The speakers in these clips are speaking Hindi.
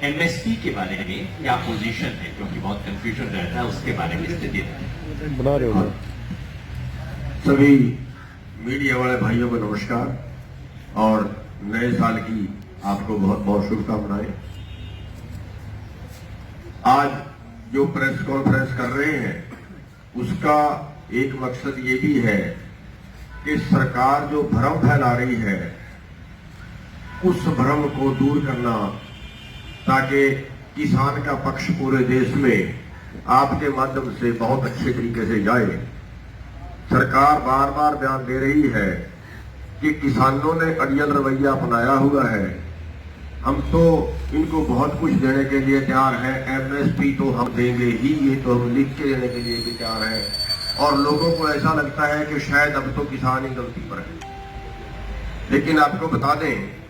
एमएसपी के बारे में क्या पोजीशन है, क्योंकि बहुत कंफ्यूजन रहता है उसके बारे में स्थिति बना रहे हो। सभी मीडिया वाले भाइयों को नमस्कार और नए साल की आपको बहुत बहुत शुभकामनाएं। आज जो प्रेस कॉन्फ्रेंस कर रहे हैं उसका एक मकसद ये भी है कि सरकार जो भ्रम फैला रही है उस भ्रम को दूर करना, ताकि किसान का पक्ष पूरे देश में आपके माध्यम से बहुत अच्छे तरीके से जाए। सरकार बार बार बयान दे रही है कि किसानों ने अड़ियल रवैया अपनाया हुआ है, हम तो इनको बहुत कुछ देने के लिए तैयार हैं, एमएसपी तो हम देंगे ही, ये तो हम लिख के देने के लिए भी तैयार हैं। और लोगों को ऐसा लगता है कि शायद अब तो किसान ही गलती पर है। लेकिन आपको बता दें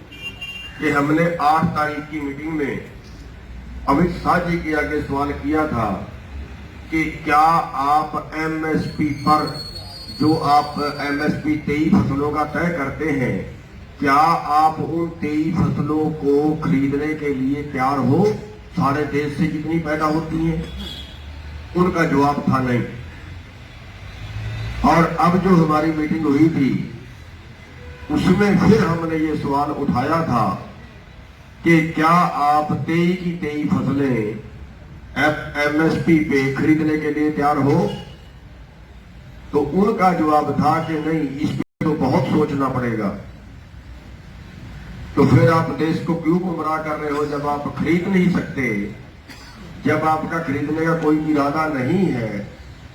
कि हमने 8 तारीख की मीटिंग में अमित शाह जी के आगे सवाल किया था कि क्या आप एमएसपी पर, जो आप एमएसपी 23 फसलों का तय करते हैं, क्या आप उन 23 फसलों को खरीदने के लिए तैयार हो सारे देश से जितनी पैदा होती हैं? उनका जवाब था नहीं। और अब जो हमारी मीटिंग हुई थी उसमें फिर हमने ये सवाल उठाया था कि क्या आप 23 की 23 फसलें एमएसपी पे खरीदने के लिए तैयार हो? तो उनका जवाब था कि नहीं, इस पे तो बहुत सोचना पड़ेगा। तो फिर आप देश को क्यों गुमराह कर रहे हो जब आप खरीद नहीं सकते? जब आपका खरीदने का कोई इरादा नहीं है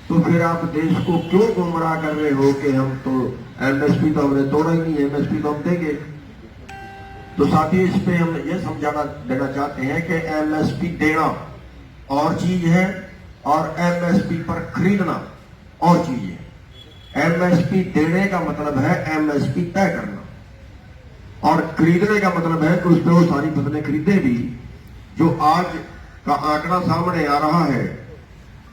तो फिर आप देश को क्यों गुमराह कर रहे हो कि हम तो एमएसपी तो हमने तोड़ा ही नहीं, एमएसपी तो हम देंगे। तो साथियों, इस पे हम ये समझाना देना चाहते हैं कि एमएसपी देना और चीज है और एमएसपी पर खरीदना और चीज है। एमएसपी देने का मतलब है एमएसपी तय करना, और खरीदने का मतलब है कि उस पर वो सारी फसलें खरीदे भी। जो आज का आंकड़ा सामने आ रहा है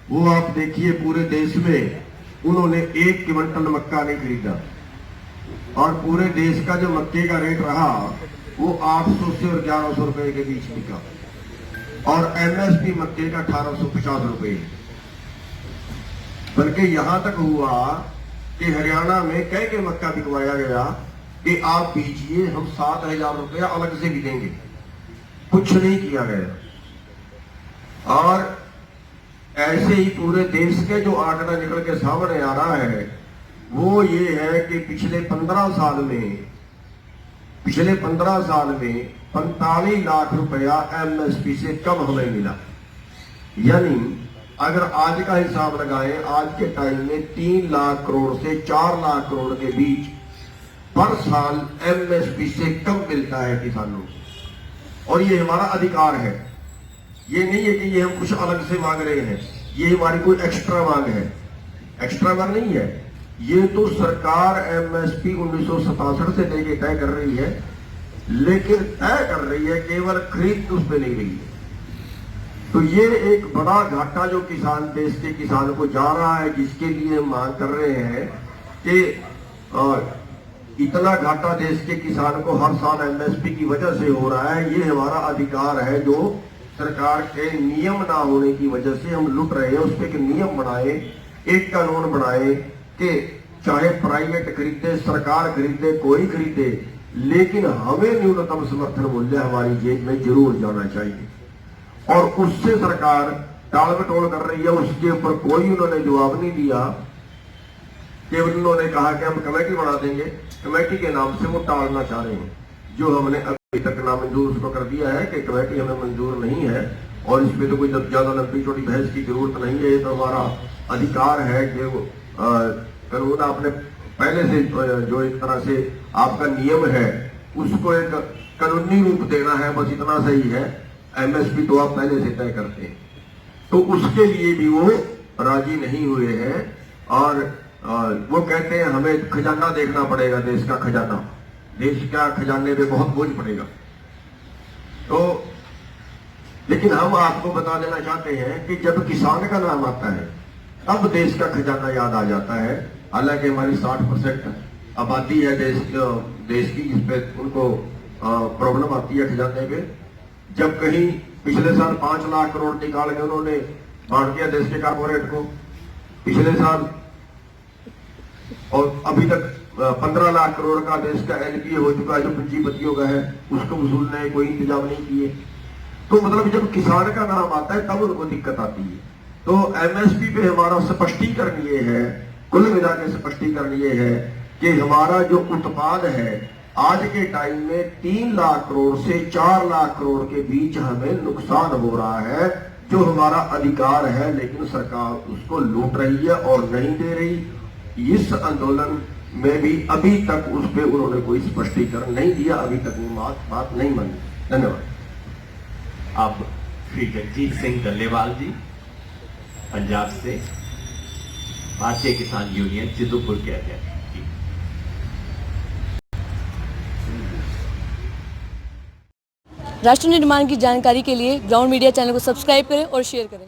वो आप देखिए, पूरे देश में उन्होंने 1 क्विंटल मक्का नहीं खरीदा, और पूरे देश का जो मक्के का रेट रहा वो 800 से और 1100 रुपए के बीच बिका, और एमएसपी मक्के का 1850 रुपए। बल्कि यहां तक हुआ कि हरियाणा में कह के मक्का बिकवाया गया कि आप बीजिए, हम 7000 रुपया अलग से भी देंगे। कुछ नहीं किया गया। और ऐसे ही पूरे देश के जो आंकड़ा निकल के सामने आ रहा है वो ये है कि पिछले 15 साल में 45 लाख रुपया एमएसपी से कम हमें मिला। यानी अगर आज का हिसाब लगाएं, आज के टाइम में 3 लाख करोड़ से 4 लाख करोड़ के बीच पर साल एमएसपी से कम मिलता है किसानों को। और ये हमारा अधिकार है, ये नहीं है कि ये हम कुछ अलग से मांग रहे हैं, ये हमारी कोई एक्स्ट्रा मांग है। एक्स्ट्रा मांग नहीं है, ये तो सरकार एमएसपी 1967 से लेके तय कर रही है, लेकिन तय कर रही है, केवल खरीद उस पर नहीं रही है। तो ये एक बड़ा घाटा जो किसान, देश के किसान को जा रहा है, जिसके लिए हम मांग कर रहे हैं कि इतना घाटा देश के किसान को हर साल एमएसपी की वजह से हो रहा है। ये हमारा अधिकार है जो सरकार के नियम ना होने की वजह से हम लुट रहे हैं। उस पर एक नियम बनाए, एक कानून बनाए कि चाहे प्राइवेट खरीदे, सरकार खरीदे, कोई खरीदे, लेकिन हमें न्यूनतम समर्थन मूल्य हमारी जेब में जरूर जाना चाहिए। और उससे सरकार टाल मटोल कर रही है, उसके ऊपर कोई उन्होंने जवाब नहीं दिया। केवल उन्होंने कहा कि हम कमेटी बना देंगे, कमेटी के नाम से वो टालना चाह रहे हैं। जो हमने अभी तक नामंजूर उसको कर दिया है कि कमेटी हमें मंजूर नहीं है, और इसमें तो कोई ज्यादा लंबी चौड़ी बहस की जरूरत नहीं है। ये तो हमारा अधिकार है कि कानून आपने पहले से जो एक तरह से आपका नियम है उसको एक कानूनी रूप देना है, बस इतना सही है। एमएसपी तो आप पहले से तय करते हैं, तो उसके लिए भी वो राजी नहीं हुए हैं। और वो कहते हैं हमें खजाना देखना पड़ेगा, देश का खजाना, देश का खजाने पे बहुत बोझ पड़ेगा। तो लेकिन हम आपको बता देना चाहते हैं कि जब किसान का नाम आता है तब देश का खजाना याद आ जाता है। हालांकि हमारी 60% आबादी है देश की, जिस पे उनको प्रॉब्लम आती है खजाने पे। जब कहीं पिछले साल 5 लाख करोड़ निकाल के उन्होंने बांट दिया देश के कारपोरेट को पिछले साल, और अभी तक 15 लाख करोड़ का देश का एनपीए हो चुका है जो पूंजीपतियों का है, उसको वसूलने के कोई इंतजाम नहीं किए। तो मतलब जब किसान का नाम आता है तब उनको दिक्कत आती है। तो एमएसपी पे हमारा स्पष्टीकरण ये है, कुल मिला के स्पष्टीकरण ये है कि हमारा जो उत्पाद है आज के टाइम में 3 लाख करोड़ से 4 लाख करोड़ के बीच हमें नुकसान हो रहा है, जो हमारा अधिकार है, लेकिन सरकार उसको लूट रही है और नहीं दे रही। इस आंदोलन में भी अभी तक उस पर उन्होंने कोई स्पष्टीकरण नहीं दिया, अभी तक वो बात नहीं मानी। धन्यवाद। अब श्री जगजीत सिंह डल्लेवाल जी पंजाब से, भारतीय किसान यूनियन सिद्धूपुर के अध्यक्ष। राष्ट्र निर्माण की जानकारी के लिए ग्राउंड मीडिया चैनल को सब्सक्राइब करें और शेयर करें।